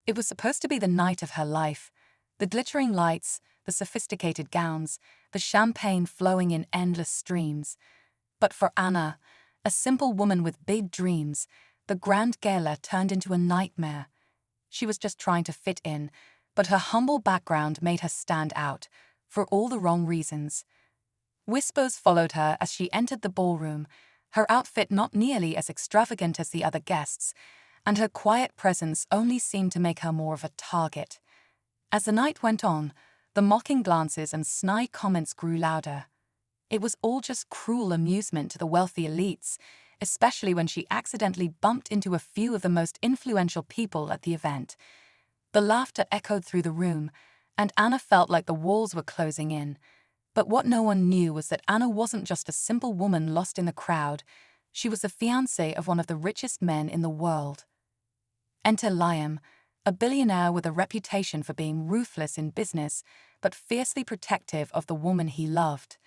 It was supposed to be the night of her life. The glittering lights, the sophisticated gowns, the champagne flowing in endless streams. But for Anna, a simple woman with big dreams, the grand gala turned into a nightmare. She was just trying to fit in, but her humble background made her stand out, for all the wrong reasons. Whispers followed her as she entered the ballroom, her outfit not nearly as extravagant as the other guests, and her quiet presence only seemed to make her more of a target. As the night went on, the mocking glances and snide comments grew louder. It was all just cruel amusement to the wealthy elites, especially when she accidentally bumped into a few of the most influential people at the event. The laughter echoed through the room, and Anna felt like the walls were closing in. But what no one knew was that Anna wasn't just a simple woman lost in the crowd. She was the fiancé of one of the richest men in the world. Enter Liam, a billionaire with a reputation for being ruthless in business, but fiercely protective of the woman he loved.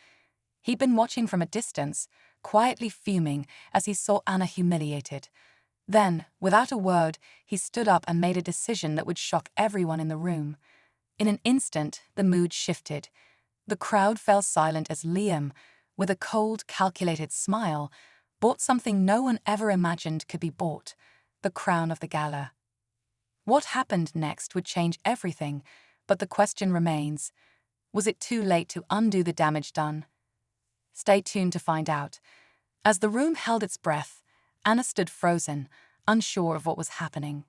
He'd been watching from a distance, quietly fuming as he saw Anna humiliated. Then, without a word, he stood up and made a decision that would shock everyone in the room. In an instant, the mood shifted. The crowd fell silent as Liam, with a cold, calculated smile, bought something no one ever imagined could be bought: the crown of the gala. What happened next would change everything, but the question remains: was it too late to undo the damage done? Stay tuned to find out. As the room held its breath, Anna stood frozen, unsure of what was happening.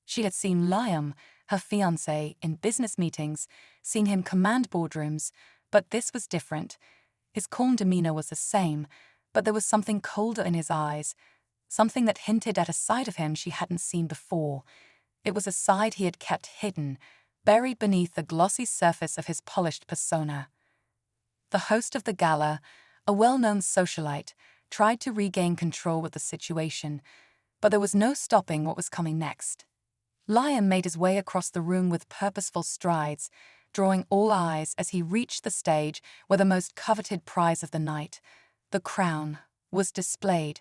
She had seen Liam, her fiancé, in business meetings, seen him command boardrooms, but this was different. His calm demeanor was the same, but there was something colder in his eyes, something that hinted at a side of him she hadn't seen before. It was a side he had kept hidden, buried beneath the glossy surface of his polished persona. The host of the gala, a well-known socialite, tried to regain control of the situation, but there was no stopping what was coming next. Liam made his way across the room with purposeful strides, drawing all eyes as he reached the stage where the most coveted prize of the night, the crown, was displayed.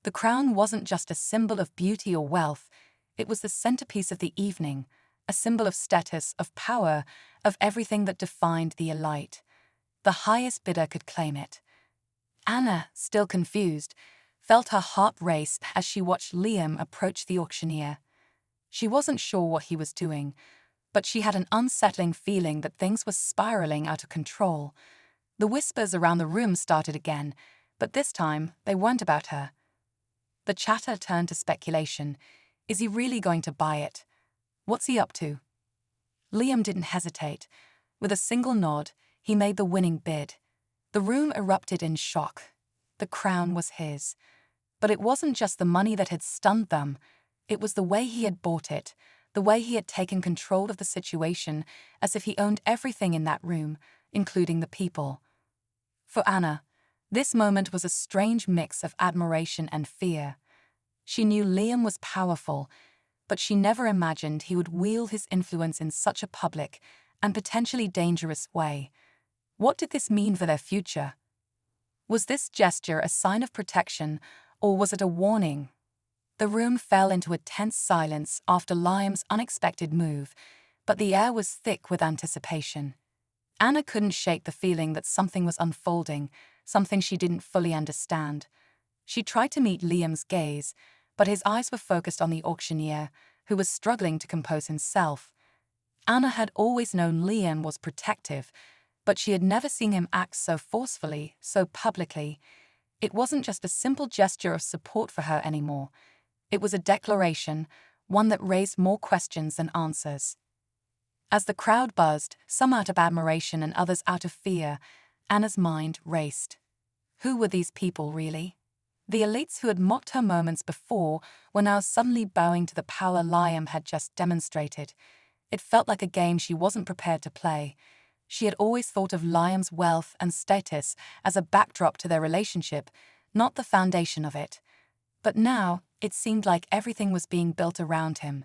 The crown wasn't just a symbol of beauty or wealth, it was the centerpiece of the evening, a symbol of status, of power, of everything that defined the elite. The highest bidder could claim it. Anna, still confused, felt her heart race as she watched Liam approach the auctioneer. She wasn't sure what he was doing, but she had an unsettling feeling that things were spiraling out of control. The whispers around the room started again, but this time they weren't about her. The chatter turned to speculation. Is he really going to buy it? What's he up to? Liam didn't hesitate. With a single nod, he made the winning bid. The room erupted in shock. The crown was his. But it wasn't just the money that had stunned them. It was the way he had bought it, the way he had taken control of the situation, as if he owned everything in that room, including the people. For Anna, this moment was a strange mix of admiration and fear. She knew Liam was powerful, but she never imagined he would wield his influence in such a public and potentially dangerous way. What did this mean for their future? Was this gesture a sign of protection, or was it a warning? The room fell into a tense silence after Liam's unexpected move, but the air was thick with anticipation. Anna couldn't shake the feeling that something was unfolding, something she didn't fully understand. She tried to meet Liam's gaze, but his eyes were focused on the auctioneer, who was struggling to compose himself. Anna had always known Liam was protective, but she had never seen him act so forcefully, so publicly. It wasn't just a simple gesture of support for her anymore. It was a declaration, one that raised more questions than answers. As the crowd buzzed, some out of admiration and others out of fear, Anna's mind raced. Who were these people, really? The elites who had mocked her moments before were now suddenly bowing to the power Liam had just demonstrated. It felt like a game she wasn't prepared to play. She had always thought of Liam's wealth and status as a backdrop to their relationship, not the foundation of it. But now, it seemed like everything was being built around him,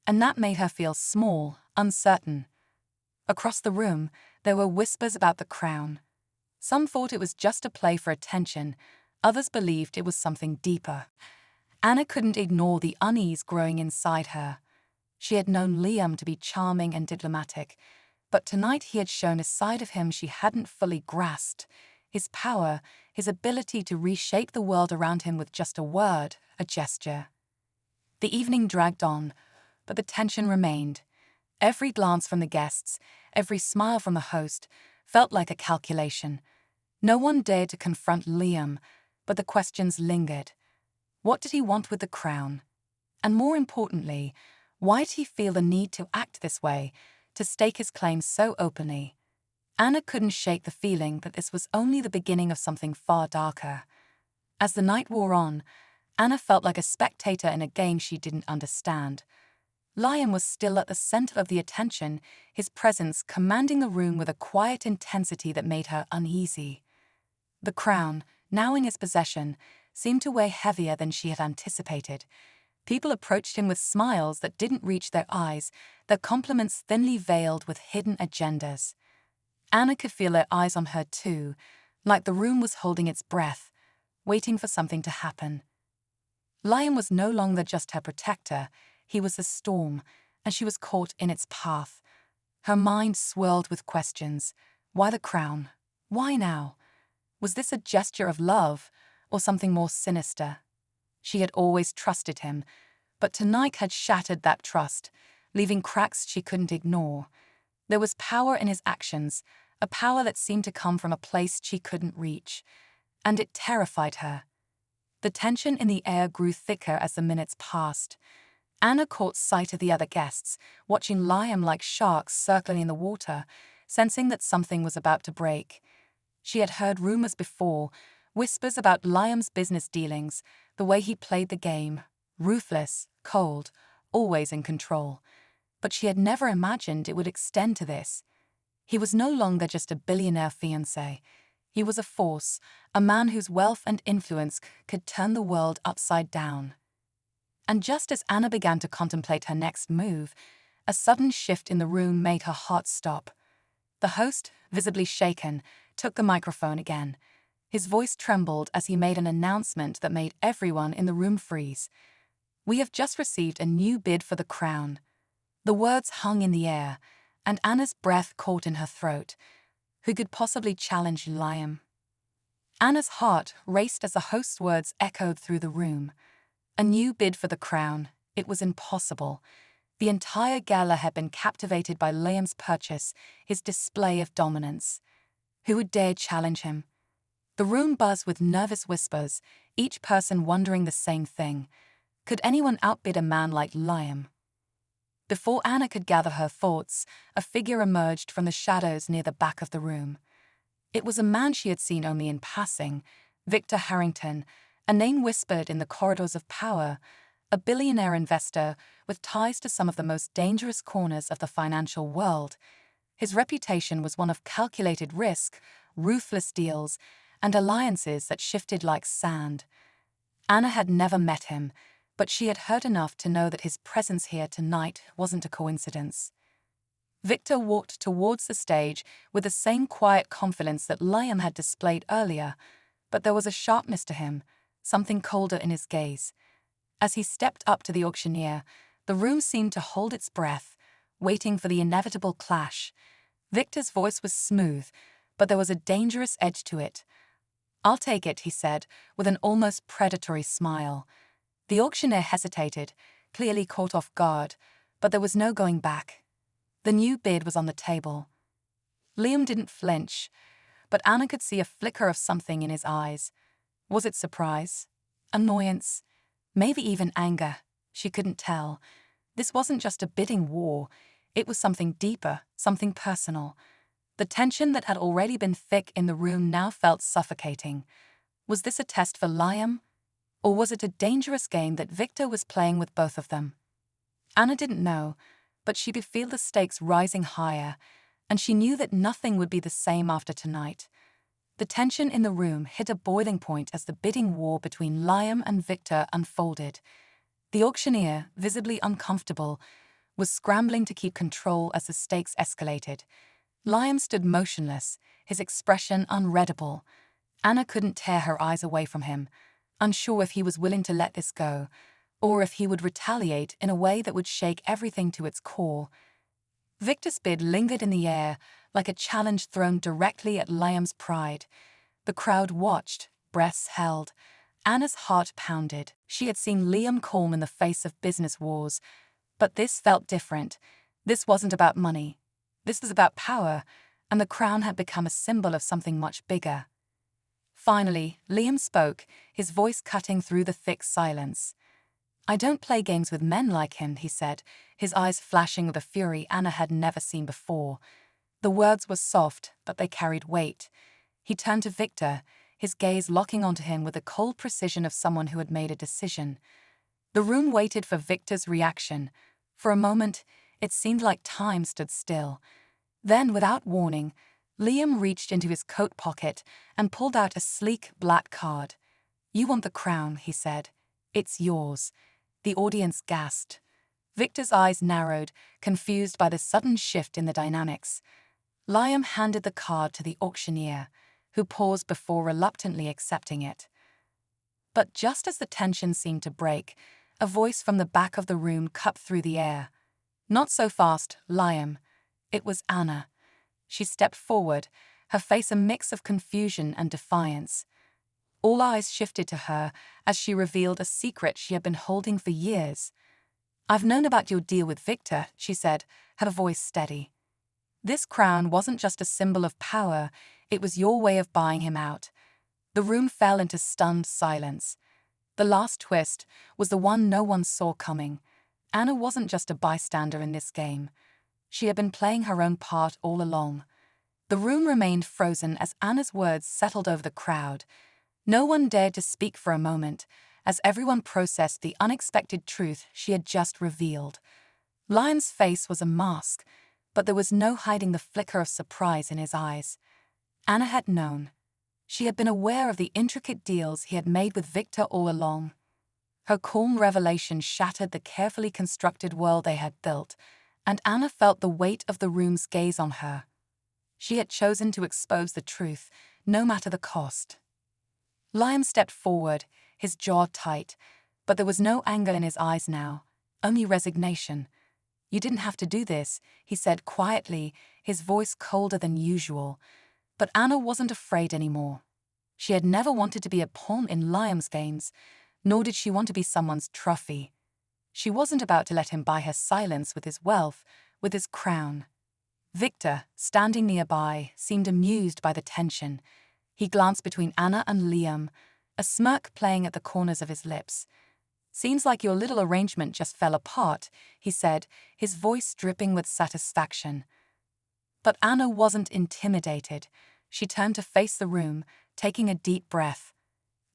and that made her feel small, uncertain. Across the room, there were whispers about the crown. Some thought it was just a play for attention, others believed it was something deeper. Anna couldn't ignore the unease growing inside her. She had known Liam to be charming and diplomatic, but tonight he had shown a side of him she hadn't fully grasped. His power, his ability to reshape the world around him with just a word, a gesture. The evening dragged on, but the tension remained. Every glance from the guests, every smile from the host, felt like a calculation. No one dared to confront Liam, but the questions lingered. What did he want with the crown? And more importantly, why did he feel the need to act this way, to stake his claims so openly? Anna couldn't shake the feeling that this was only the beginning of something far darker. As the night wore on, Anna felt like a spectator in a game she didn't understand. Liam was still at the center of the attention, his presence commanding the room with a quiet intensity that made her uneasy. The crown, now in his possession, seemed to weigh heavier than she had anticipated. People approached him with smiles that didn't reach their eyes, their compliments thinly veiled with hidden agendas. Anna could feel their eyes on her too, like the room was holding its breath, waiting for something to happen. Liam was no longer just her protector, he was the storm, and she was caught in its path. Her mind swirled with questions. Why the crown? Why now? Was this a gesture of love, or something more sinister? She had always trusted him, but tonight had shattered that trust, leaving cracks she couldn't ignore. There was power in his actions, a power that seemed to come from a place she couldn't reach, and it terrified her. The tension in the air grew thicker as the minutes passed. Anna caught sight of the other guests, watching Liam like sharks circling in the water, sensing that something was about to break. She had heard rumors before, whispers about Liam's business dealings, the way he played the game, ruthless, cold, always in control. But she had never imagined it would extend to this. He was no longer just a billionaire fiancé. He was a force, a man whose wealth and influence could turn the world upside down. And just as Anna began to contemplate her next move, a sudden shift in the room made her heart stop. The host, visibly shaken, took the microphone again. His voice trembled as he made an announcement that made everyone in the room freeze. "We have just received a new bid for the crown." The words hung in the air, and Anna's breath caught in her throat. Who could possibly challenge Liam? Anna's heart raced as the host's words echoed through the room. A new bid for the crown. It was impossible. The entire gala had been captivated by Liam's purchase, his display of dominance. Who would dare challenge him? The room buzzed with nervous whispers, each person wondering the same thing. Could anyone outbid a man like Liam? Before Anna could gather her thoughts, a figure emerged from the shadows near the back of the room. It was a man she had seen only in passing, Victor Harrington, a name whispered in the corridors of power, a billionaire investor with ties to some of the most dangerous corners of the financial world. His reputation was one of calculated risk, ruthless deals, and alliances that shifted like sand. Anna had never met him, but she had heard enough to know that his presence here tonight wasn't a coincidence. Victor walked towards the stage with the same quiet confidence that Liam had displayed earlier, but there was a sharpness to him, something colder in his gaze. As he stepped up to the auctioneer, the room seemed to hold its breath, waiting for the inevitable clash. Victor's voice was smooth, but there was a dangerous edge to it. "I'll take it," he said, with an almost predatory smile. The auctioneer hesitated, clearly caught off guard, but there was no going back. The new bid was on the table. Liam didn't flinch, but Anna could see a flicker of something in his eyes. Was it surprise? Annoyance? Maybe even anger? She couldn't tell. This wasn't just a bidding war. It was something deeper, something personal. The tension that had already been thick in the room now felt suffocating. Was this a test for Liam? Or was it a dangerous game that Victor was playing with both of them? Anna didn't know, but she could feel the stakes rising higher, and she knew that nothing would be the same after tonight. The tension in the room hit a boiling point as the bidding war between Liam and Victor unfolded. The auctioneer, visibly uncomfortable, was scrambling to keep control as the stakes escalated. Liam stood motionless, his expression unreadable. Anna couldn't tear her eyes away from him, unsure if he was willing to let this go, or if he would retaliate in a way that would shake everything to its core. Victor's bid lingered in the air, like a challenge thrown directly at Liam's pride. The crowd watched, breaths held. Anna's heart pounded. She had seen Liam calm in the face of business wars, but this felt different. This wasn't about money. This was about power, and the crown had become a symbol of something much bigger. Finally, Liam spoke, his voice cutting through the thick silence. "I don't play games with men like him," he said, his eyes flashing with a fury Anna had never seen before. The words were soft, but they carried weight. He turned to Victor, his gaze locking onto him with the cold precision of someone who had made a decision. The room waited for Victor's reaction. For a moment, it seemed like time stood still. Then, without warning, Liam reached into his coat pocket and pulled out a sleek black card. "You want the crown," he said. "It's yours." The audience gasped. Victor's eyes narrowed, confused by the sudden shift in the dynamics. Liam handed the card to the auctioneer, who paused before reluctantly accepting it. But just as the tension seemed to break, a voice from the back of the room cut through the air. "Not so fast, Liam." It was Anna. She stepped forward, her face a mix of confusion and defiance. All eyes shifted to her as she revealed a secret she had been holding for years. "I've known about your deal with Victor," she said, her voice steady. "This crown wasn't just a symbol of power, it was your way of buying him out." The room fell into stunned silence. The last twist was the one no one saw coming. Anna wasn't just a bystander in this game. She had been playing her own part all along. The room remained frozen as Anna's words settled over the crowd. No one dared to speak for a moment, as everyone processed the unexpected truth she had just revealed. Liam's face was a mask, but there was no hiding the flicker of surprise in his eyes. Anna had known. She had been aware of the intricate deals he had made with Victor all along. Her calm revelation shattered the carefully constructed world they had built, and Anna felt the weight of the room's gaze on her. She had chosen to expose the truth, no matter the cost. Liam stepped forward, his jaw tight, but there was no anger in his eyes now, only resignation. "You didn't have to do this," he said quietly, his voice colder than usual. But Anna wasn't afraid anymore. She had never wanted to be a pawn in Liam's games, nor did she want to be someone's trophy. She wasn't about to let him buy her silence with his wealth, with his crown. Victor, standing nearby, seemed amused by the tension. He glanced between Anna and Liam, a smirk playing at the corners of his lips. "Seems like your little arrangement just fell apart," he said, his voice dripping with satisfaction. But Anna wasn't intimidated. She turned to face the room, taking a deep breath.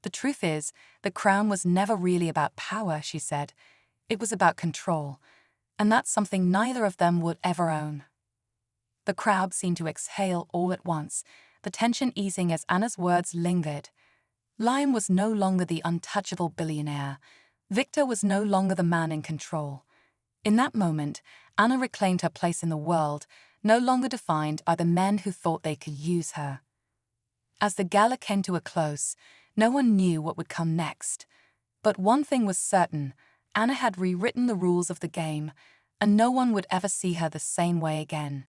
"The truth is, the crown was never really about power," she said. "It was about control, and that's something neither of them would ever own." The crowd seemed to exhale all at once, the tension easing as Anna's words lingered. Liam was no longer the untouchable billionaire. Victor was no longer the man in control. In that moment, Anna reclaimed her place in the world, no longer defined by the men who thought they could use her. As the gala came to a close, no one knew what would come next. But one thing was certain: Anna had rewritten the rules of the game, and no one would ever see her the same way again.